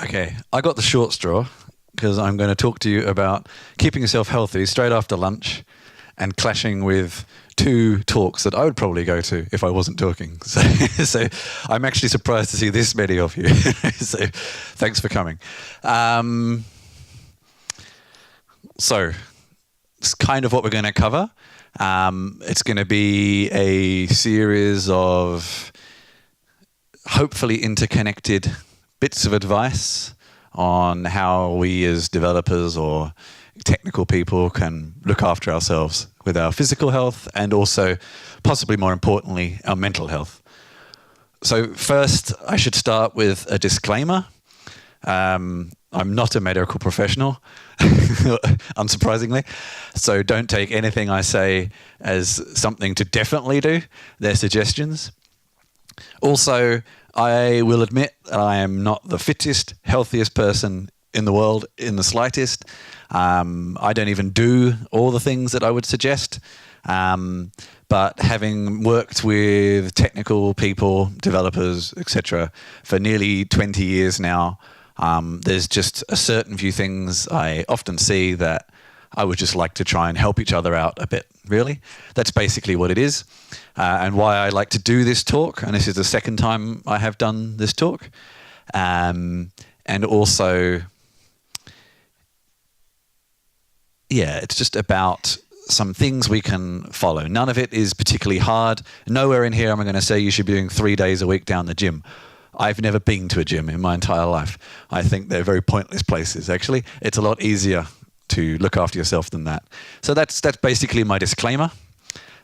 Okay, I got the short straw because I'm going to talk to you about keeping yourself healthy straight after lunch and clashing with two talks that I would probably go to if I wasn't talking. So I'm actually surprised to see this many of you. So thanks for coming. So it's kind of what we're going to cover. It's going to be a series of hopefully interconnected bits of advice on how we as developers or technical people can look after ourselves with our physical health and also, possibly more importantly, our mental health. So first, I should start with a disclaimer. I'm not a medical professional, unsurprisingly, so don't take anything I say as something to definitely do. They're suggestions. Also, I will admit that I am not the fittest, healthiest person in the world in the slightest. I don't even do all the things that I would suggest. But having worked with technical people, developers, etc., for nearly 20 years now, there's just a certain few things I often see that I would just like to try and help each other out a bit, really. That's basically what it is. And why I like to do this talk, and this is the second time I have done this talk. And also, yeah, it's just about some things we can follow. None of it is particularly hard. Nowhere in here am I going to say you should be doing 3 days a week down the gym. I've never been to a gym in my entire life. I think they're very pointless places, actually. It's a lot easier to look after yourself than that. So that's basically my disclaimer.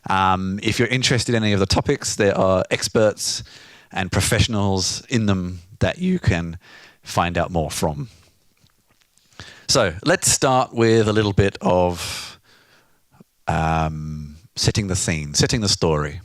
If you're interested in any of the topics, there are experts and professionals in them that you can find out more from. So let's start with a little bit of setting the scene, setting the story.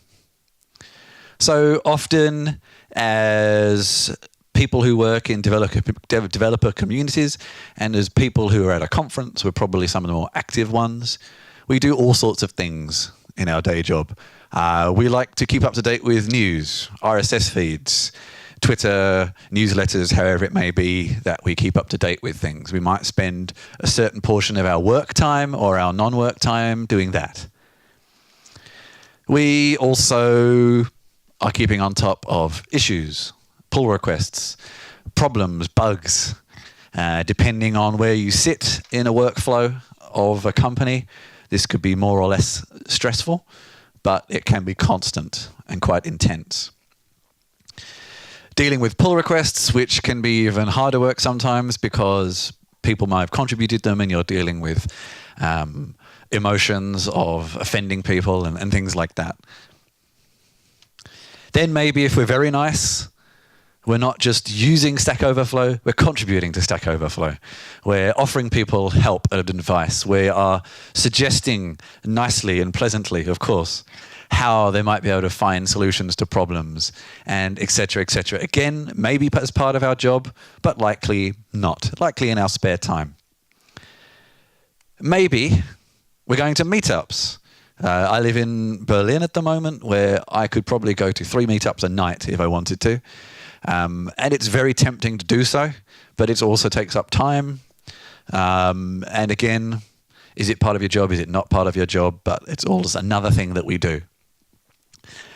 So often, as people who work in developer communities and as people who are at a conference, we're probably some of the more active ones, we do all sorts of things in our day job. We like to keep up to date with news, RSS feeds, Twitter, newsletters, however it may be that we keep up to date with things. We might spend a certain portion of our work time or our non-work time doing that. We also are keeping on top of issues, pull requests, problems, bugs, depending on where you sit in a workflow of a company. This could be more or less stressful, but it can be constant and quite intense. Dealing with pull requests, which can be even harder work sometimes because people might have contributed them and you're dealing with emotions of offending people and things like that. Then maybe if we're very nice, we're not just using Stack Overflow, we're contributing to Stack Overflow. We're offering people help and advice. We are suggesting nicely and pleasantly, of course, how they might be able to find solutions to problems, and et cetera, et cetera. Again, maybe as part of our job, but likely not. Likely in our spare time. Maybe we're going to meetups. I live in Berlin at the moment, where I could probably go to 3 meetups a night if I wanted to. And it's very tempting to do so, but it also takes up time. And again, is it part of your job? Is it not part of your job? But it's all just another thing that we do.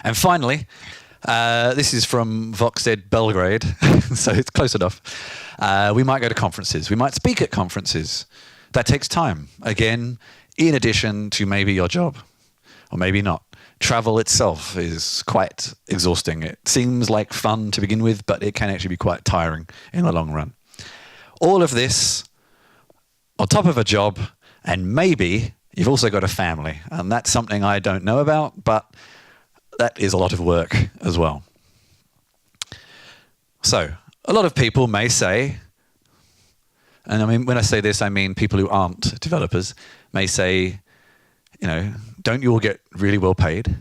And finally, this is from Voxxed Belgrade, so it's close enough. We might go to conferences. We might speak at conferences. That takes time. Again, in addition to maybe your job, or maybe not. Travel itself is quite exhausting. It seems like fun to begin with, but it can actually be quite tiring in the long run. All of this on top of a job, and maybe you've also got a family, and that's something I don't know about, but that is a lot of work as well. So, a lot of people may say, and I mean, when I say this, I mean people who aren't developers, may say, you know, don't you all get really well paid?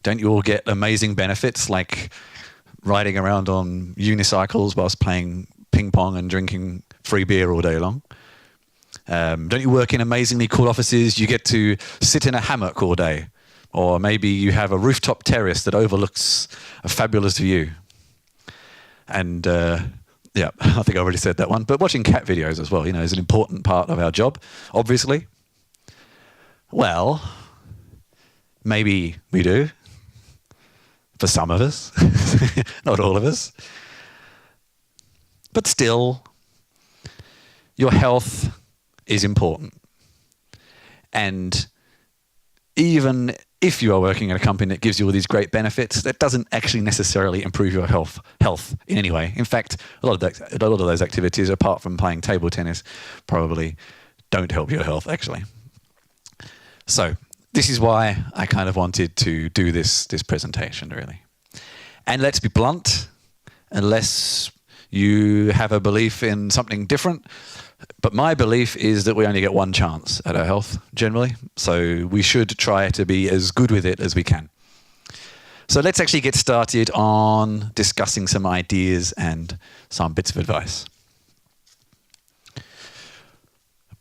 Don't you all get amazing benefits like riding around on unicycles whilst playing ping pong and drinking free beer all day long? Don't you work in amazingly cool offices? You get to sit in a hammock all day. Or maybe you have a rooftop terrace that overlooks a fabulous view. And Yeah, I think I already said that one. But watching cat videos as well, is an important part of our job, obviously. Well, maybe we do. For some of us. Not all of us. But still, your health is important. And even if you are working at a company that gives you all these great benefits, that doesn't actually necessarily improve your health in any way. In fact, a lot of those activities, apart from playing table tennis, probably don't help your health, actually. So this is why I kind of wanted to do this presentation, really. And let's be blunt, unless you have a belief in something different, but my belief is that we only get one chance at our health, generally. So we should try to be as good with it as we can. So let's actually get started on discussing some ideas and some bits of advice.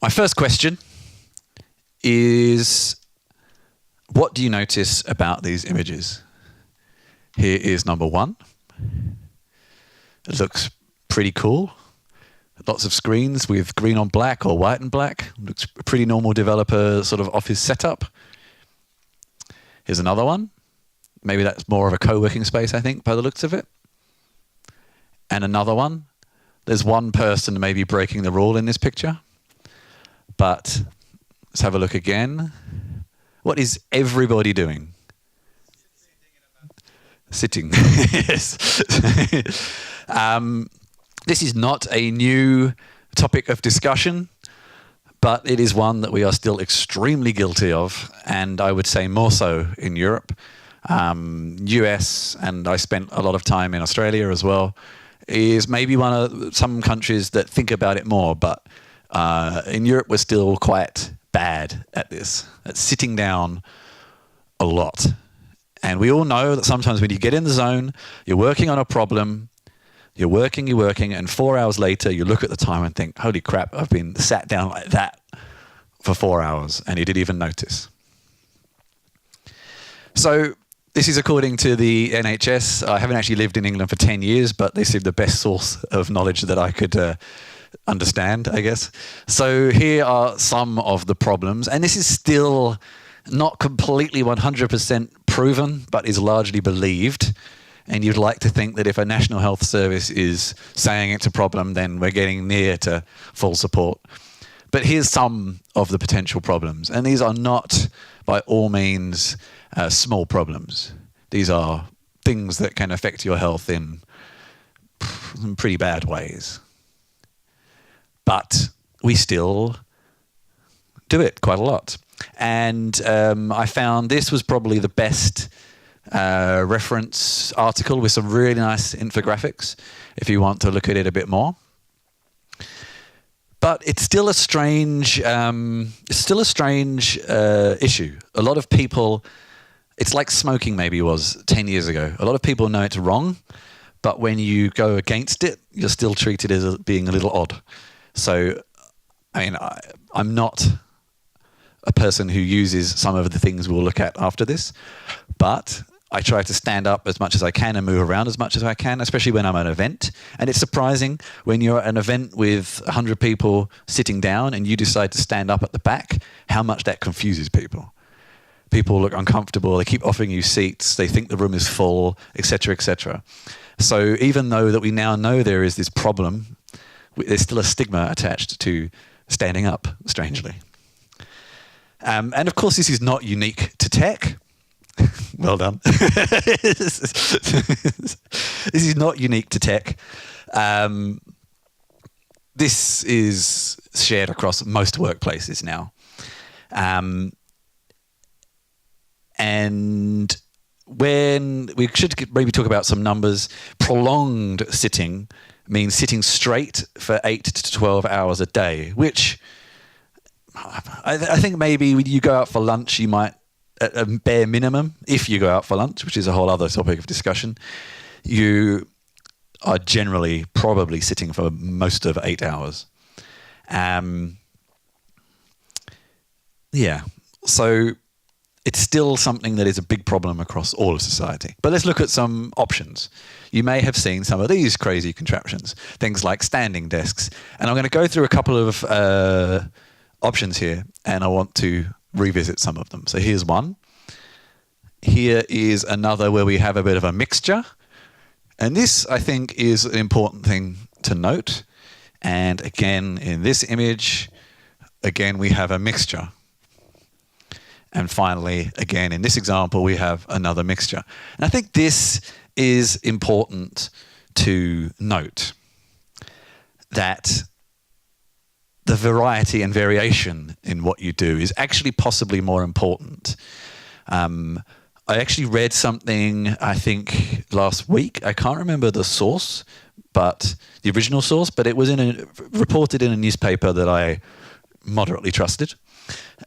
My first question is, what do you notice about these images? Here is number one. It looks pretty cool. Lots of screens with green on black or white and black. Looks a pretty normal developer sort of office setup. Here's another one. Maybe that's more of a co-working space, I think, by the looks of it. And another one. There's one person maybe breaking the rule in this picture. But let's have a look again. What is everybody doing? Sitting. Yes. This is not a new topic of discussion, but it is one that we are still extremely guilty of, and I would say more so in Europe. US, and I spent a lot of time in Australia as well, is maybe one of some countries that think about it more, but in Europe we're still quite bad at this, at sitting down a lot. And we all know that sometimes when you get in the zone, you're working on a problem, you're working, and 4 hours later you look at the time and think, holy crap, I've been sat down like that for 4 hours, and you didn't even notice. So this is according to the NHS. I haven't actually lived in England for 10 years, but this is the best source of knowledge that I could understand, I guess. So here are some of the problems, and this is still not completely 100% proven, but is largely believed. And you'd like to think that if a National Health Service is saying it's a problem, then we're getting near to full support. But here's some of the potential problems. And these are not, by all means, small problems. These are things that can affect your health in pretty bad ways. But we still do it quite a lot. And I found this was probably the best reference article with some really nice infographics if you want to look at it a bit more. But it's still a strange issue. A lot of people, it's like smoking maybe was 10 years ago. A lot of people know it's wrong, but when you go against it, you're still treated as being a little odd. So, I mean, I'm not a person who uses some of the things we'll look at after this, but I try to stand up as much as I can and move around as much as I can, especially when I'm at an event. And it's surprising when you're at an event with 100 people sitting down and you decide to stand up at the back, how much that confuses people. People look uncomfortable, they keep offering you seats, they think the room is full, etc., etc. So even though that we now know there is this problem, there's still a stigma attached to standing up, strangely. And of course, this is not unique to tech. Well done. This is not unique to tech. This is shared across most workplaces now. And when we should maybe talk about some numbers, prolonged sitting means sitting straight for 8 to 12 hours a day, which I think maybe when you go out for lunch, you might, at a bare minimum, if you go out for lunch, which is a whole other topic of discussion, you are generally probably sitting for most of 8 hours. Yeah, so it's still something that is a big problem across all of society. But let's look at some options. You may have seen some of these crazy contraptions, things like standing desks. And I'm going to go through a couple of options here, and I want to revisit some of them. So here's one. Here is another where we have a bit of a mixture. And this, I think, is an important thing to note. And again, in this image, again, we have a mixture. And finally, again, in this example, we have another mixture. And I think this is important to note, that the variety and variation in what you do is actually possibly more important. I actually read something, I think, last week. I can't remember the source, but the original source, but it was reported in a newspaper that I moderately trusted,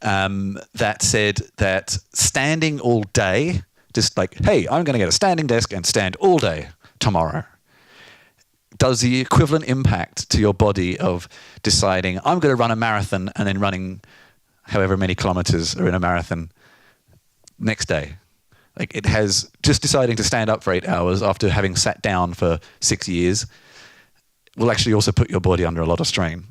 that said that standing all day, just like, hey, I'm going to get a standing desk and stand all day tomorrow, does the equivalent impact to your body of deciding, I'm going to run a marathon and then running however many kilometers are in a marathon next day. Like, it has, just deciding to stand up for 8 hours after having sat down for 6 years will actually also put your body under a lot of strain.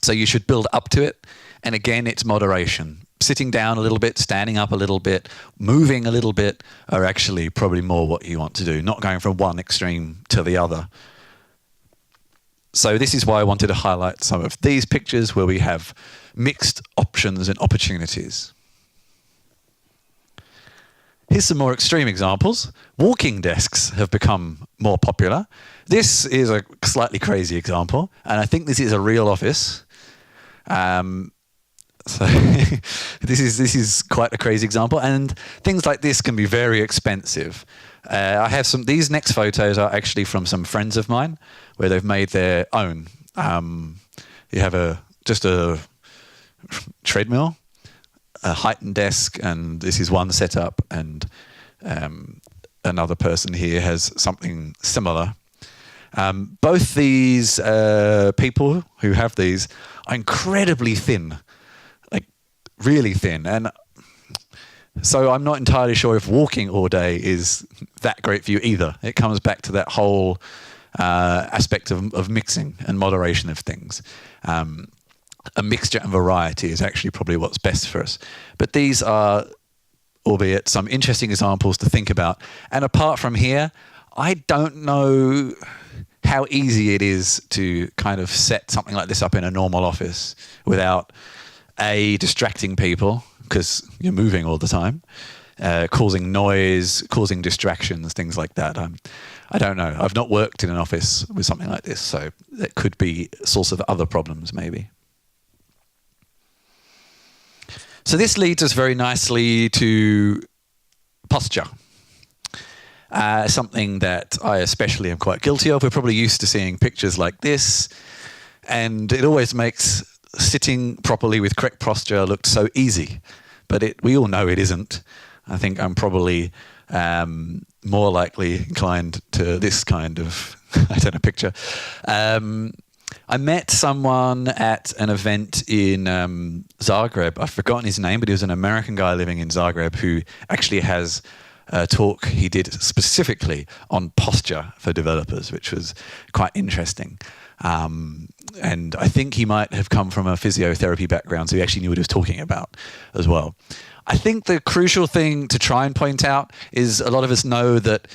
So you should build up to it. And again, it's moderation. Sitting down a little bit, standing up a little bit, moving a little bit are actually probably more what you want to do, not going from one extreme to the other. So this is why I wanted to highlight some of these pictures where we have mixed options and opportunities. Here's some more extreme examples. Walking desks have become more popular. This is a slightly crazy example, and I think this is a real office. So this is quite a crazy example, and things like this can be very expensive. I have these next photos are actually from some friends of mine where they've made their own. You have just a treadmill, a heightened desk, and this is one setup, and another person here has something similar. Both these people who have these are incredibly thin, like really thin, and so I'm not entirely sure if walking all day is that great for you either. It comes back to that whole aspect of mixing and moderation of things. A mixture and variety is actually probably what's best for us. But these are, albeit some interesting examples to think about. And apart from here, I don't know how easy it is to kind of set something like this up in a normal office without distracting people, because you're moving all the time, causing noise, causing distractions, things like that. I don't know. I've not worked in an office with something like this, so that could be a source of other problems maybe. So this leads us very nicely to posture. Something that I especially am quite guilty of. We're probably used to seeing pictures like this, and it always makes sitting properly with correct posture look so easy. But we all know it isn't. I think I'm probably more likely inclined to this kind of, picture. I met someone at an event in Zagreb. I've forgotten his name, but he was an American guy living in Zagreb who actually has a talk he did specifically on posture for developers, which was quite interesting. And I think he might have come from a physiotherapy background, so he actually knew what he was talking about as well. I think the crucial thing to try and point out is a lot of us know that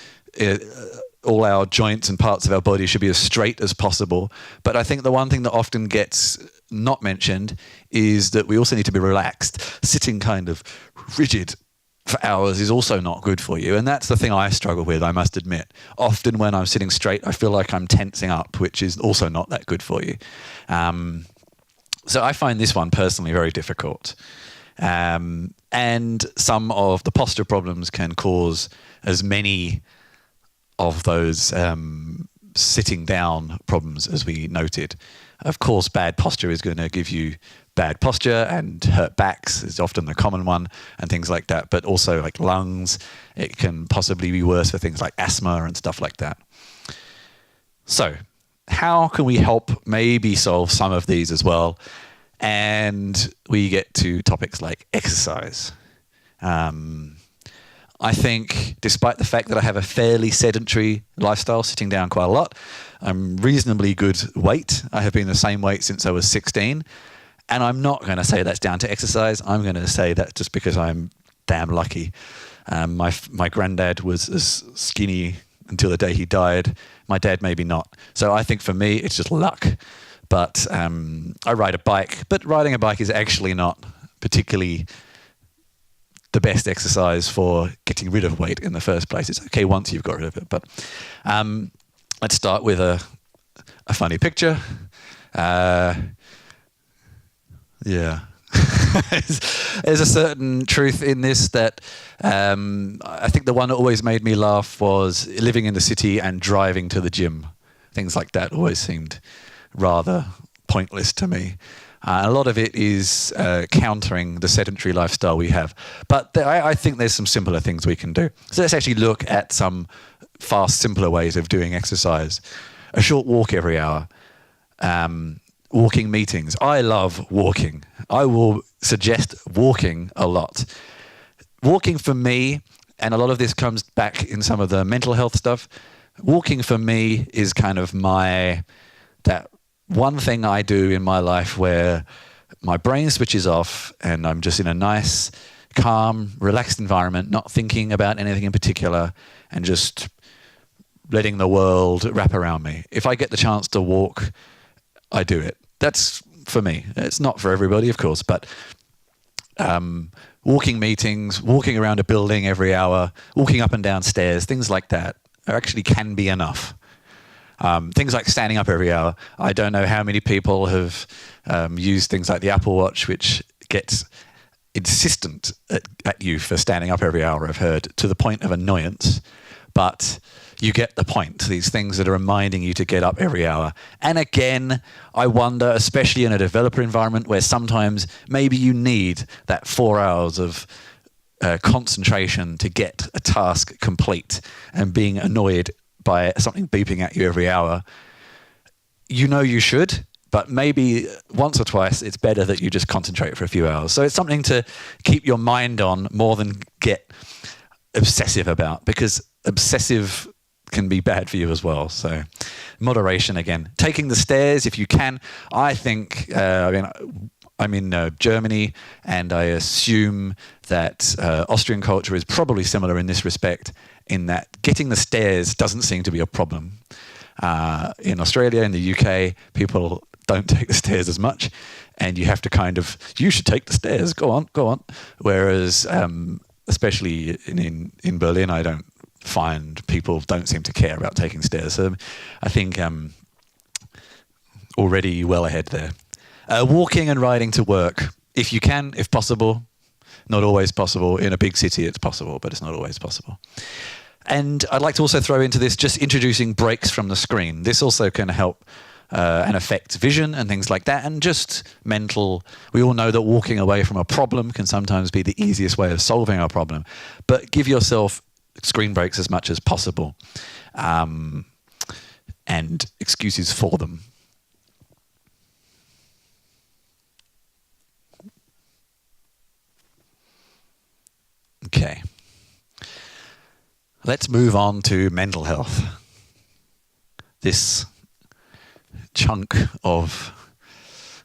all our joints and parts of our body should be as straight as possible. But I think the one thing that often gets not mentioned is that we also need to be relaxed. Sitting kind of rigid for hours is also not good for you. And that's the thing I struggle with, I must admit. Often when I'm sitting straight, I feel like I'm tensing up, which is also not that good for you. So I find this one personally very difficult. And some of the posture problems can cause as many of those sitting down problems as we noted. Of course, bad posture is going to give you bad posture, and hurt backs is often the common one, and things like that. But also like lungs, it can possibly be worse for things like asthma and stuff like that. So how can we help maybe solve some of these as well? And we get to topics like exercise. I think, despite the fact that I have a fairly sedentary lifestyle, sitting down quite a lot, I'm reasonably good weight. I have been the same weight since I was 16. And I'm not going to say that's down to exercise. I'm going to say that's just because I'm damn lucky. My granddad was as skinny until the day he died. My dad maybe not. So I think for me, it's just luck. But I ride a bike. But riding a bike is actually not particularly the best exercise for getting rid of weight in the first place. It's okay once you've got rid of it. But let's start with a funny picture. Yeah. There's a certain truth in this that I think the one that always made me laugh was living in the city and driving to the gym. Things like that always seemed rather pointless to me. A lot of it is countering the sedentary lifestyle we have. But I think there's some simpler things we can do. So let's actually look at some far simpler ways of doing exercise. A short walk every hour. Walking meetings. I love walking. I will suggest walking a lot. Walking for me, and a lot of this comes back in some of the mental health stuff, walking for me is kind of that one thing I do in my life where my brain switches off and I'm just in a nice, calm, relaxed environment, not thinking about anything in particular and just letting the world wrap around me. If I get the chance to walk, I do it. That's for me. It's not for everybody, of course, but walking meetings, walking around a building every hour, walking up and down stairs, things like that actually can be enough. Things like standing up every hour. I don't know how many people have used things like the Apple Watch, which gets insistent at you for standing up every hour, I've heard, to the point of annoyance. But you get the point, these things that are reminding you to get up every hour. And again, I wonder, especially in a developer environment where sometimes maybe you need that 4 hours of concentration to get a task complete, and being annoyed by something beeping at you every hour. You know you should, but maybe once or twice it's better that you just concentrate for a few hours. So it's something to keep your mind on more than get obsessive about, because obsessive can be bad for you as well. So moderation again. Taking the stairs if you can. I think, I'm in Germany, and I assume that Austrian culture is probably similar in this respect, in that getting the stairs doesn't seem to be a problem. In Australia, in the UK, people don't take the stairs as much, and you have to you should take the stairs, go on. Whereas, especially in Berlin, I don't find people don't seem to care about taking stairs. So I think already well ahead there. Walking and riding to work, if you can, if possible. Not always possible. In a big city, it's possible, but it's not always possible. And I'd like to also throw into this just introducing breaks from the screen. This also can help and affect vision and things like that, and just mental. We all know that walking away from a problem can sometimes be the easiest way of solving a problem. But give yourself screen breaks as much as possible, and excuses for them. Okay. Let's move on to mental health. This chunk of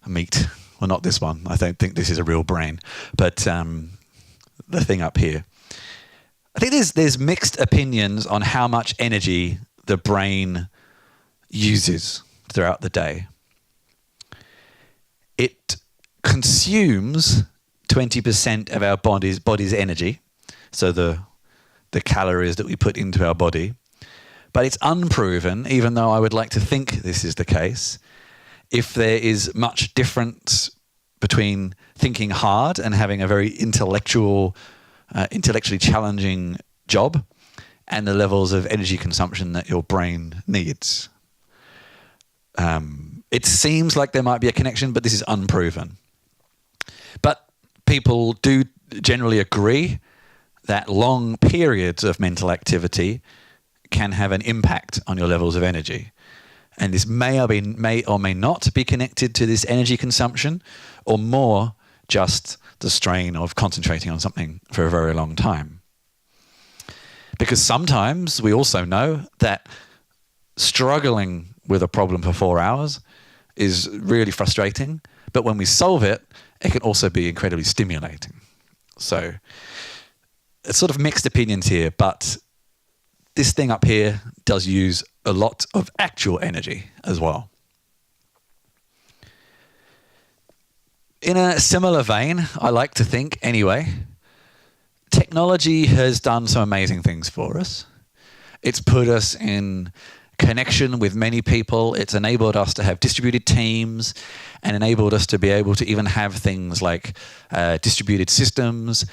meat, well, not this one. I don't think this is a real brain, but the thing up here. I think there's mixed opinions on how much energy the brain uses throughout the day. It consumes 20% of our body's energy, so the calories that we put into our body. But it's unproven, even though I would like to think this is the case, if there is much difference between thinking hard and having a very intellectually challenging job and the levels of energy consumption that your brain needs. It seems like there might be a connection, but this is unproven. But people do generally agree that long periods of mental activity can have an impact on your levels of energy. And this may or may not be connected to this energy consumption, or more just the strain of concentrating on something for a very long time. Because sometimes we also know that struggling with a problem for 4 hours is really frustrating, but when we solve it, it can also be incredibly stimulating. So it's sort of mixed opinions here, but this thing up here does use a lot of actual energy as well. In a similar vein, I like to think anyway, technology has done some amazing things for us. It's put us in connection with many people. It's enabled us to have distributed teams and enabled us to be able to even have things like distributed systems,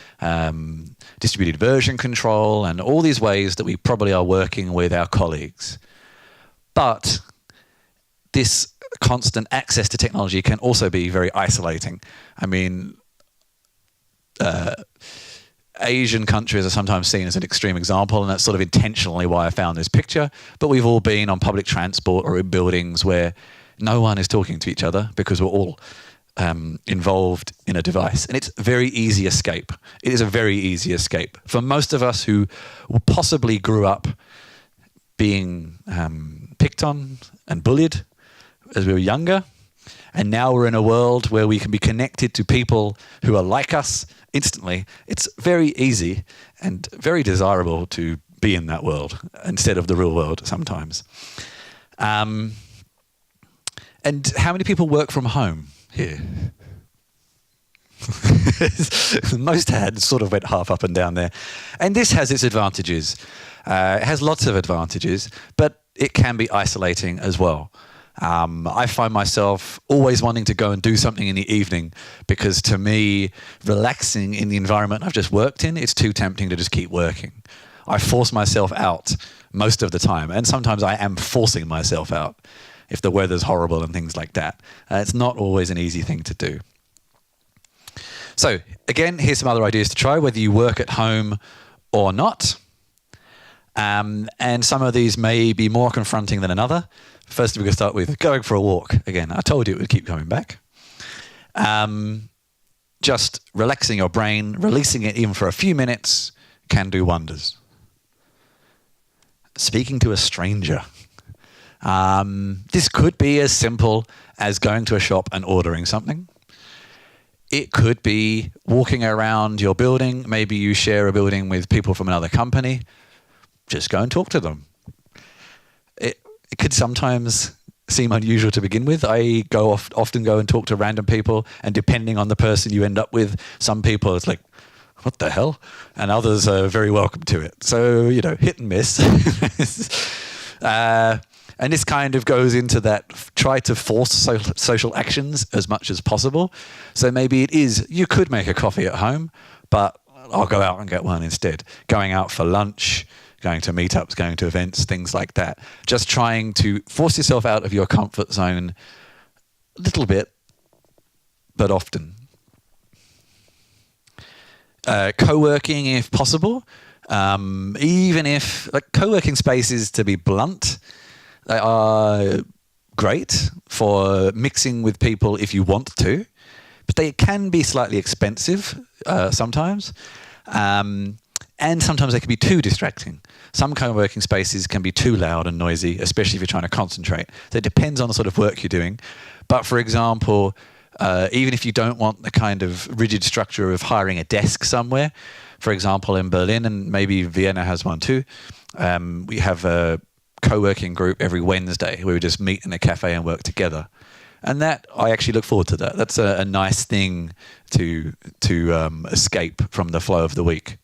distributed version control, and all these ways that we probably are working with our colleagues. But this constant access to technology can also be very isolating. I mean, Asian countries are sometimes seen as an extreme example, and that's sort of intentionally why I found this picture. But we've all been on public transport or in buildings where no one is talking to each other because we're all involved in a device. And it's a very easy escape. It is a very easy escape. For most of us who possibly grew up being picked on and bullied as we were younger, and now we're in a world where we can be connected to people who are like us instantly, it's very easy and very desirable to be in that world instead of the real world sometimes. And how many people work from home here? Most had, sort of went half up and down there. And this has its advantages. It has lots of advantages, but it can be isolating as well. I find myself always wanting to go and do something in the evening because to me, relaxing in the environment I've just worked in, it's too tempting to just keep working. I force myself out most of the time, and sometimes I am forcing myself out if the weather's horrible and things like that. It's not always an easy thing to do. So again, here's some other ideas to try, whether you work at home or not. And some of these may be more confronting than another. First, we can start with going for a walk. Again, I told you it would keep coming back. Just relaxing your brain, releasing it even for a few minutes can do wonders. Speaking to a stranger. This could be as simple as going to a shop and ordering something. It could be walking around your building. Maybe you share a building with people from another company. Just go and talk to them. It could sometimes seem unusual to begin with. I often go and talk to random people, and depending on the person you end up with, some people it's like, what the hell? And others are very welcome to it. So, hit and miss. And this kind of goes into that try to force social actions as much as possible. So maybe it is, you could make a coffee at home, but I'll go out and get one instead. Going out for lunch, going to meetups, going to events, things like that. Just trying to force yourself out of your comfort zone a little bit, but often. Co-working if possible. Even if, co-working spaces, to be blunt, they are great for mixing with people if you want to, but they can be slightly expensive sometimes. And sometimes they can be too distracting. Some co-working spaces can be too loud and noisy, especially if you're trying to concentrate. So it depends on the sort of work you're doing. But for example, even if you don't want the kind of rigid structure of hiring a desk somewhere, for example, in Berlin, and maybe Vienna has one too, we have a co-working group every Wednesday where we just meet in a cafe and work together. And that, I actually look forward to that. That's a nice thing to escape from the flow of the week.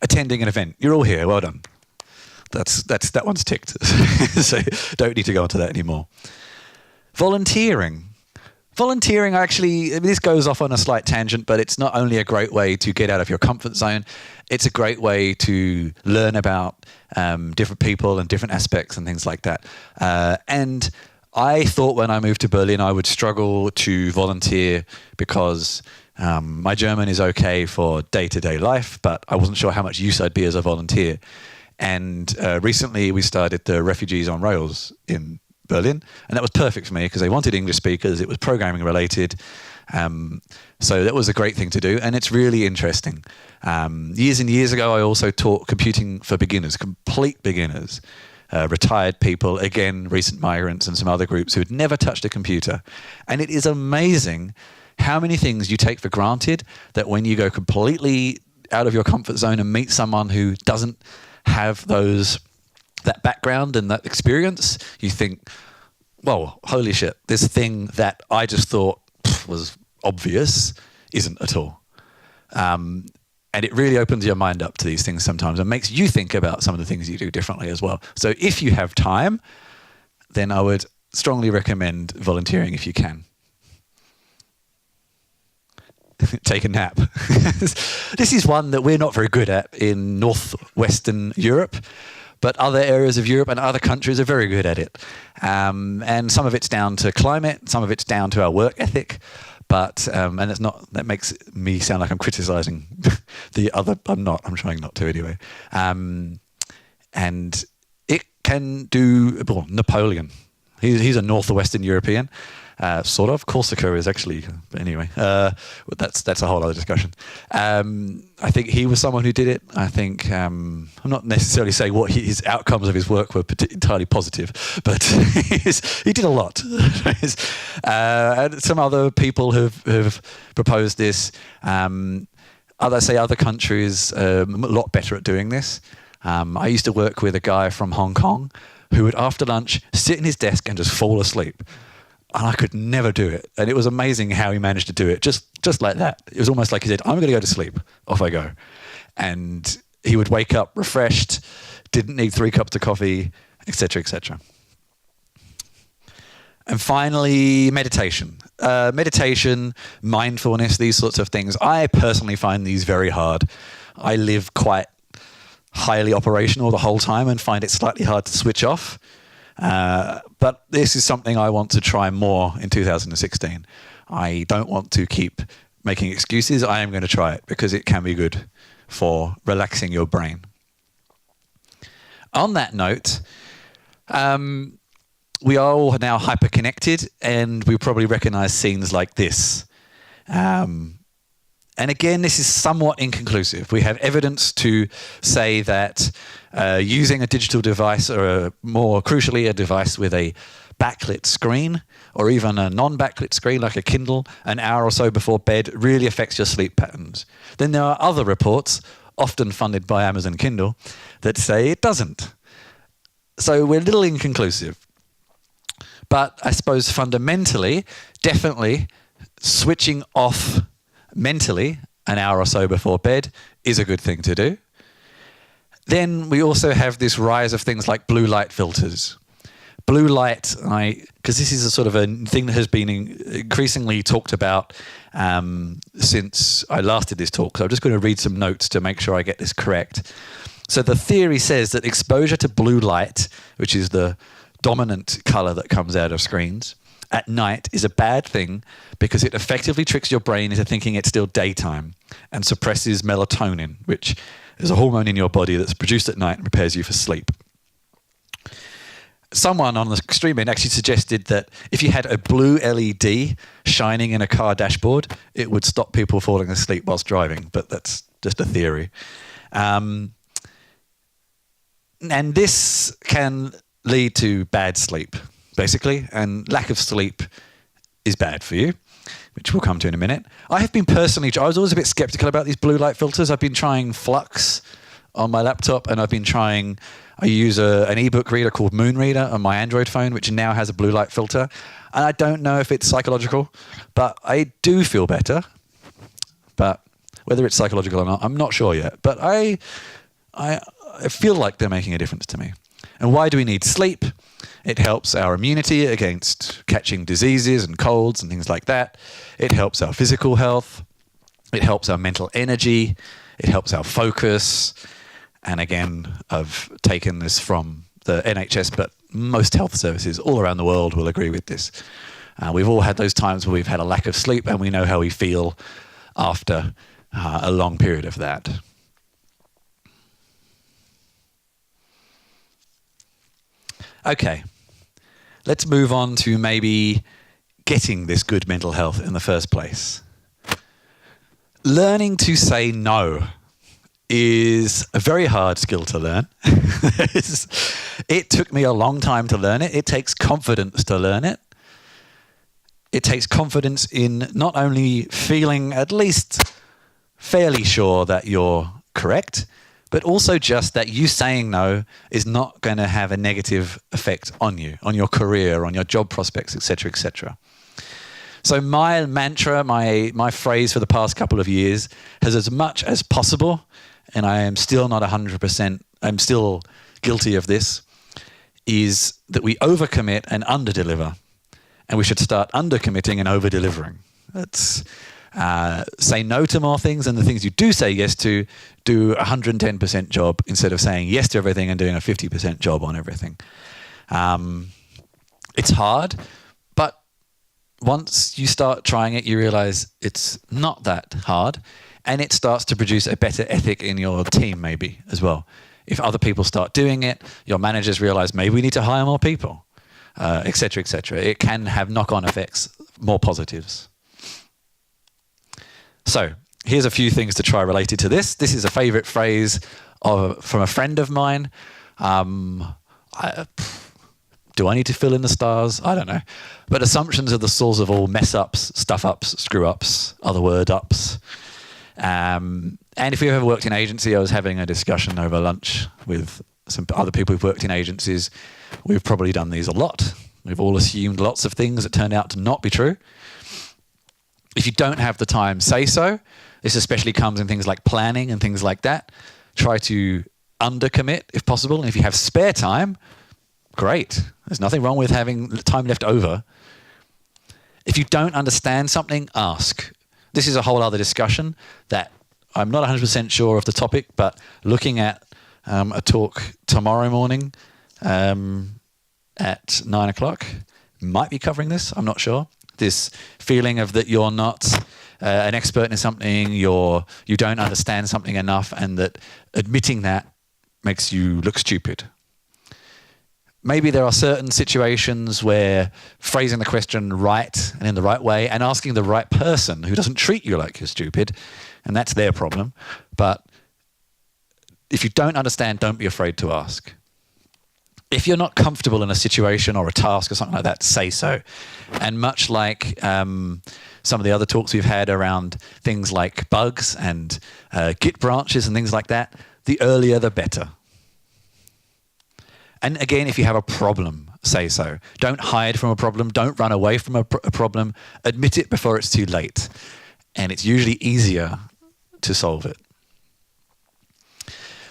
Attending an event. You're all here. Well done. That one's ticked. So don't need to go into that anymore. Volunteering. Volunteering, actually, this goes off on a slight tangent, but it's not only a great way to get out of your comfort zone, it's a great way to learn about different people and different aspects and things like that. And I thought when I moved to Berlin, I would struggle to volunteer because my German is okay for day-to-day life, but I wasn't sure how much use I'd be as a volunteer. And recently we started the Refugees on Rails in Berlin, and that was perfect for me because they wanted English speakers. It was programming related. So that was a great thing to do, and it's really interesting. Years and years ago, I also taught computing for beginners, complete beginners, retired people, again, recent migrants and some other groups who had never touched a computer. And it is amazing how many things you take for granted that when you go completely out of your comfort zone and meet someone who doesn't have that background and that experience, you think, well, holy shit, this thing that I just thought was obvious isn't at all. And it really opens your mind up to these things sometimes and makes you think about some of the things you do differently as well. So if you have time, then I would strongly recommend volunteering if you can. Take a nap. This is one that we're not very good at in northwestern Europe, but other areas of Europe and other countries are very good at it. And some of it's down to climate, some of it's down to our work ethic, but and it's not, that makes me sound like I'm criticizing the other. I'm trying not to anyway. And it can do, well, Napoleon. He's a northwestern European. Sort of. Corsica is actually, but anyway, that's a whole other discussion. I think he was someone who did it. I think, I'm not necessarily saying what his outcomes of his work were entirely positive, but he did a lot. And some other people have proposed this. Other countries are a lot better at doing this. I used to work with a guy from Hong Kong who would, after lunch, sit in his desk and just fall asleep. And I could never do it. And it was amazing how he managed to do it, just like that. It was almost like he said, I'm going to go to sleep. Off I go. And he would wake up refreshed, didn't need 3 cups of coffee, etc., etc. And finally, meditation. Meditation, mindfulness, these sorts of things. I personally find these very hard. I live quite highly operational the whole time and find it slightly hard to switch off. But this is something I want to try more in 2016. I don't want to keep making excuses. I am going to try it because it can be good for relaxing your brain. On that note, we are all now hyper-connected, and we probably recognize scenes like this. And again, this is somewhat inconclusive. We have evidence to say that using a digital device, or more crucially, a device with a backlit screen, or even a non-backlit screen like a Kindle, an hour or so before bed really affects your sleep patterns. Then there are other reports, often funded by Amazon Kindle, that say it doesn't. So we're a little inconclusive. But I suppose fundamentally, definitely switching off mentally an hour or so before bed is a good thing to do. Then we also have this rise of things like blue light filters. Blue light, because this is a sort of a thing that has been increasingly talked about since I last did this talk. So I'm just going to read some notes to make sure I get this correct. So the theory says that exposure to blue light, which is the dominant color that comes out of screens, at night is a bad thing because it effectively tricks your brain into thinking it's still daytime and suppresses melatonin, which is a hormone in your body that's produced at night and prepares you for sleep. Someone on the extreme end actually suggested that if you had a blue LED shining in a car dashboard, it would stop people falling asleep whilst driving, but that's just a theory. And this can lead to bad sleep, basically, and lack of sleep is bad for you, which we'll come to in a minute. I was always a bit skeptical about these blue light filters. I've been trying Flux on my laptop, and I use an ebook reader called Moon Reader on my Android phone, which now has a blue light filter. And I don't know if it's psychological, but I do feel better. But whether it's psychological or not, I'm not sure yet. But I feel like they're making a difference to me. And why do we need sleep? It helps our immunity against catching diseases and colds and things like that. It helps our physical health. It helps our mental energy. It helps our focus. And again, I've taken this from the NHS, but most health services all around the world will agree with this. We've all had those times where we've had a lack of sleep, and we know how we feel after a long period of that. Okay, let's move on to maybe getting this good mental health in the first place. Learning to say no is a very hard skill to learn. It took me a long time to learn it. It takes confidence to learn it. It takes confidence in not only feeling at least fairly sure that you're correct, but also just that you saying no is not going to have a negative effect on you, on your career, on your job prospects, etc., etc. So my mantra, my phrase for the past couple of years has, as much as possible, and I am still not 100%, I'm still guilty of this, is that we overcommit and underdeliver. And we should start undercommitting and over-delivering. Let's say no to more things, and the things you do say yes to, do a 110% job instead of saying yes to everything and doing a 50% job on everything. It's hard, but once you start trying it, you realize it's not that hard, and it starts to produce a better ethic in your team maybe as well. If other people start doing it, your managers realize maybe we need to hire more people. Et cetera, et cetera. It can have knock-on effects, more positives. So here's a few things to try related to this. This is a favorite phrase from a friend of mine. Do I need to fill in the stars? I don't know. But assumptions are the source of all mess-ups, stuff-ups, screw-ups, other word-ups. And if you've ever worked in agency, I was having a discussion over lunch with some other people who've worked in agencies. We've probably done these a lot. We've all assumed lots of things that turned out to not be true. If you don't have the time, say so. This especially comes in things like planning and things like that. Try to undercommit if possible. And if you have spare time, great. There's nothing wrong with having time left over. If you don't understand something, ask. This is a whole other discussion that I'm not 100% sure of the topic, but looking at a talk tomorrow morning at 9 o'clock. Might be covering this, I'm not sure. This feeling of that you're not an expert in something, you don't understand something enough, and that admitting that makes you look stupid. Maybe there are certain situations where phrasing the question right and in the right way and asking the right person who doesn't treat you like you're stupid, and that's their problem. But if you don't understand, don't be afraid to ask. If you're not comfortable in a situation or a task or something like that, say so. And much like some of the other talks we've had around things like bugs and Git branches and things like that, the earlier the better. And again, if you have a problem, say so. Don't hide from a problem. Don't run away from a problem. Admit it before it's too late. And it's usually easier to solve it.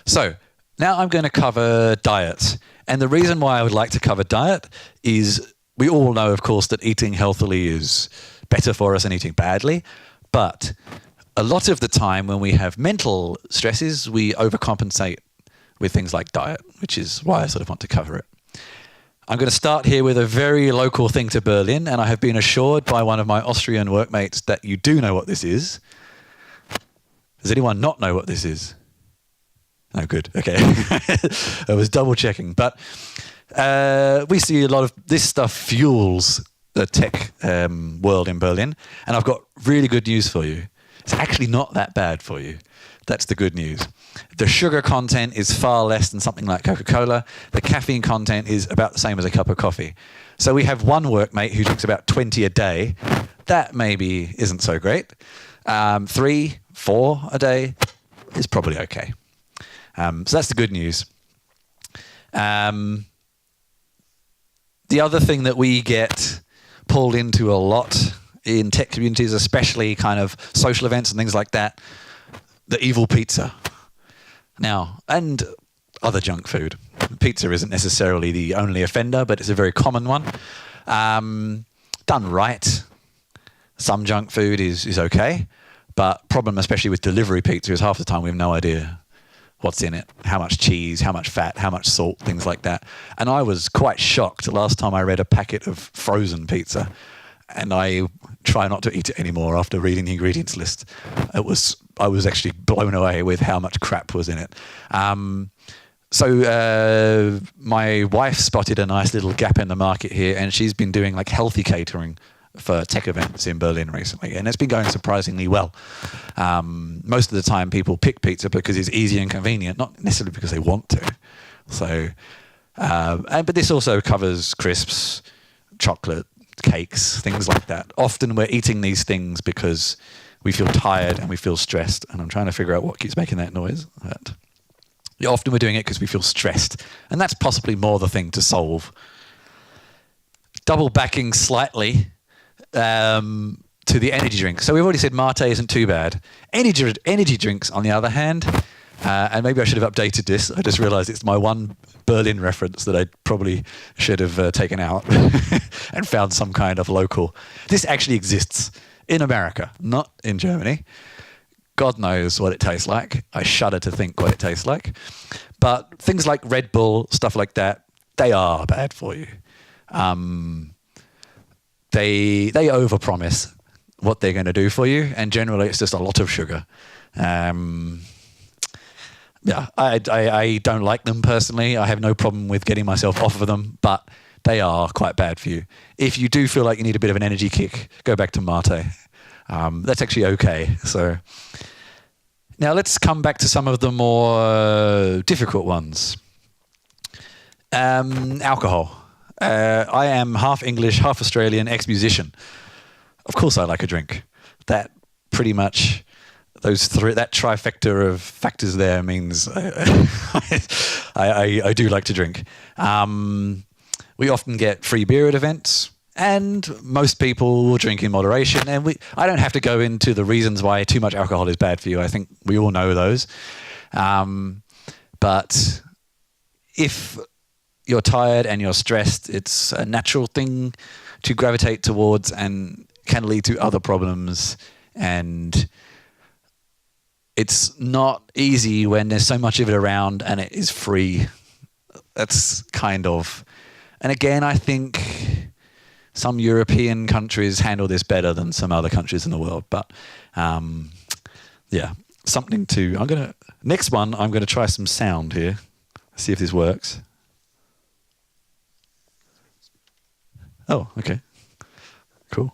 So now I'm going to cover diet. And the reason why I would like to cover diet is we all know, of course, that eating healthily is better for us than eating badly. But a lot of the time when we have mental stresses, we overcompensate with things like diet, which is why I sort of want to cover it. I'm going to start here with a very local thing to Berlin, and I have been assured by one of my Austrian workmates that you do know what this is. Does anyone not know what this is? Oh, good. Okay. I was double checking. But we see a lot of this stuff fuels the tech world in Berlin. And I've got really good news for you. It's actually not that bad for you. That's the good news. The sugar content is far less than something like Coca-Cola. The caffeine content is about the same as a cup of coffee. So we have one workmate who drinks about 20 a day. That maybe isn't so great. 3, 4 a day is probably okay. So that's the good news. The other thing that we get pulled into a lot in tech communities, especially kind of social events and things like that, the evil pizza. Now, and other junk food. Pizza isn't necessarily the only offender, but it's a very common one. Done right, some junk food is okay, but problem especially with delivery pizza is half the time we have no idea what's in it, how much cheese, how much fat, how much salt, things like that. And I was quite shocked last time I read a packet of frozen pizza, and I try not to eat it anymore after reading the ingredients list. I was actually blown away with how much crap was in it. So my wife spotted a nice little gap in the market here, and she's been doing like healthy catering for tech events in Berlin recently, and it's been going surprisingly well. Most of the time people pick pizza because it's easy and convenient, not necessarily because they want to. So, but this also covers crisps, chocolate, cakes, things like that. Often we're eating these things because we feel tired and we feel stressed, and I'm trying to figure out what keeps making that noise. But often we're doing it because we feel stressed, and that's possibly more the thing to solve. Double backing slightly to the energy drink. So we've already said mate isn't too bad. Energy drinks, on the other hand, and maybe I should have updated this. I just realised it's my one Berlin reference that I probably should have taken out and found some kind of local. This actually exists in America, not in Germany. God knows what it tastes like. I shudder to think what it tastes like. But things like Red Bull, stuff like that, they are bad for you. They overpromise what they're going to do for you, and generally it's just a lot of sugar. Yeah, I don't like them personally. I have no problem with getting myself off of them, but they are quite bad for you. If you do feel like you need a bit of an energy kick, go back to mate. That's actually okay. So now let's come back to some of the more difficult ones. Alcohol. I am half English, half Australian, ex-musician. Of course I like a drink. That pretty much, that trifecta of factors there means I do like to drink. We often get free beer at events, and most people will drink in moderation. And I don't have to go into the reasons why too much alcohol is bad for you. I think we all know those. But if you're tired and you're stressed, it's a natural thing to gravitate towards and can lead to other problems. And it's not easy when there's so much of it around and it is free. That's kind of... And again, I think some European countries handle this better than some other countries in the world. But yeah, something to... Next one, I'm going to try some sound here. See if this works. Oh, okay. Cool.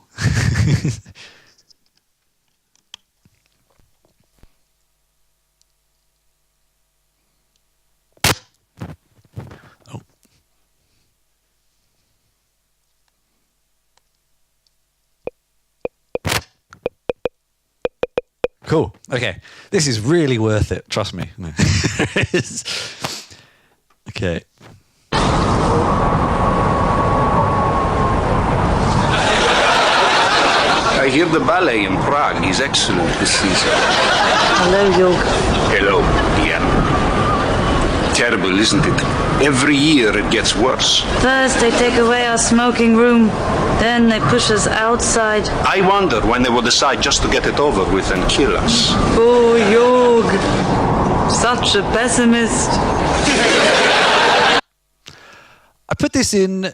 Oh. Cool. Okay. This is really worth it. Trust me. Okay. I hear the ballet in Prague is excellent this season. Hello, Jörg. Hello, Vienna. Terrible, isn't it? Every year it gets worse. First they take away our smoking room, then they push us outside. I wonder when they will decide just to get it over with and kill us. Oh, Jörg. Such a pessimist. I put this in,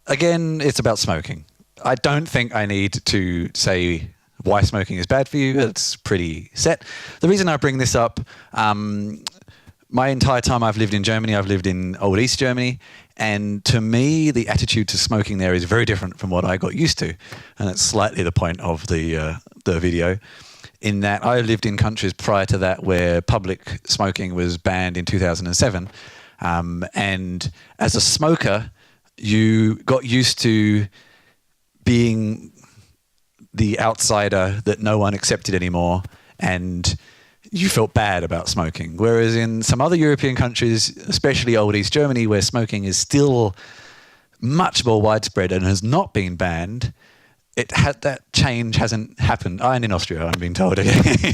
again, it's about smoking. I don't think I need to say why smoking is bad for you. It's pretty set. The reason I bring this up, my entire time I've lived in Germany, I've lived in old East Germany, and to me, the attitude to smoking there is very different from what I got used to. And that's slightly the point of the video, in that I lived in countries prior to that where public smoking was banned in 2007. And as a smoker, you got used to being the outsider that no one accepted anymore, and you felt bad about smoking. Whereas in some other European countries, especially old East Germany, where smoking is still much more widespread and has not been banned, that change hasn't happened. And in Austria, I'm being told it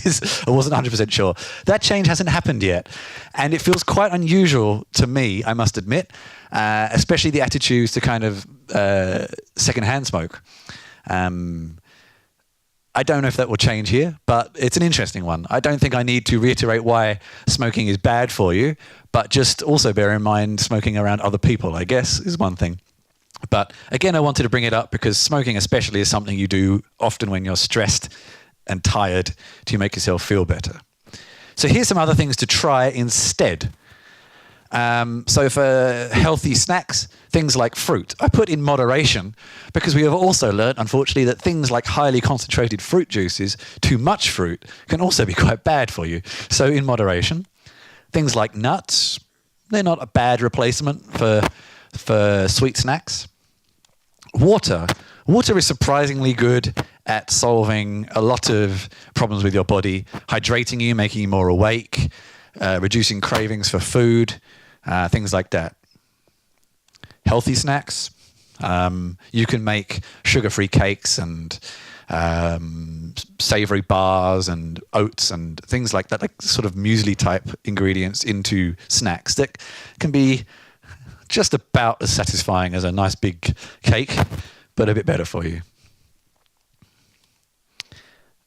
is. I wasn't 100% sure. That change hasn't happened yet. And it feels quite unusual to me, I must admit, especially the attitudes to kind of secondhand smoke. I don't know if that will change here, but it's an interesting one. I don't think I need to reiterate why smoking is bad for you, but just also bear in mind smoking around other people, I guess, is one thing. But again, I wanted to bring it up because smoking especially is something you do often when you're stressed and tired to make yourself feel better. So here's some other things to try instead. So for healthy snacks, things like fruit, I put in moderation because we have also learned, unfortunately, that things like highly concentrated fruit juices, too much fruit, can also be quite bad for you. So in moderation. Things like nuts, they're not a bad replacement for sweet snacks. Water is surprisingly good at solving a lot of problems with your body, hydrating you, making you more awake, reducing cravings for food, things like that. Healthy snacks, you can make sugar-free cakes and savory bars and oats and things like that, like sort of muesli type ingredients into snacks that can be just about as satisfying as a nice big cake, but a bit better for you.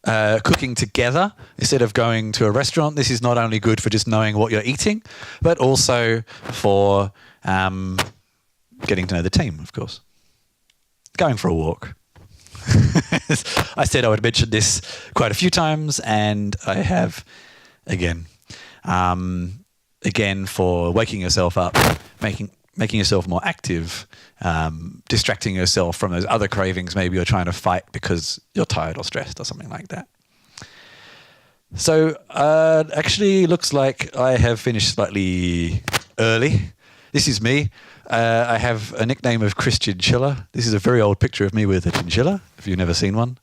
Cooking together instead of going to a restaurant. This is not only good for just knowing what you're eating, but also for getting to know the team, of course. Going for a walk. I said I would mention this quite a few times, and I have again. Again, for waking yourself up, making yourself more active, distracting yourself from those other cravings maybe you're trying to fight because you're tired or stressed or something like that. So actually looks like I have finished slightly early. This is me. I have a nickname of Chris Chinchilla. This is a very old picture of me with a chinchilla, if you've never seen one.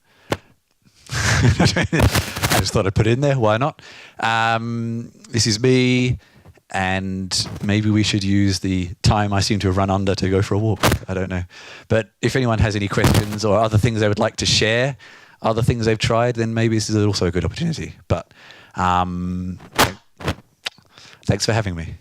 I just thought I'd put it in there. Why not? This is me, and maybe we should use the time I seem to have run under to go for a walk. I don't know. But if anyone has any questions or other things they would like to share, other things they've tried, then maybe this is also a good opportunity. But thanks for having me.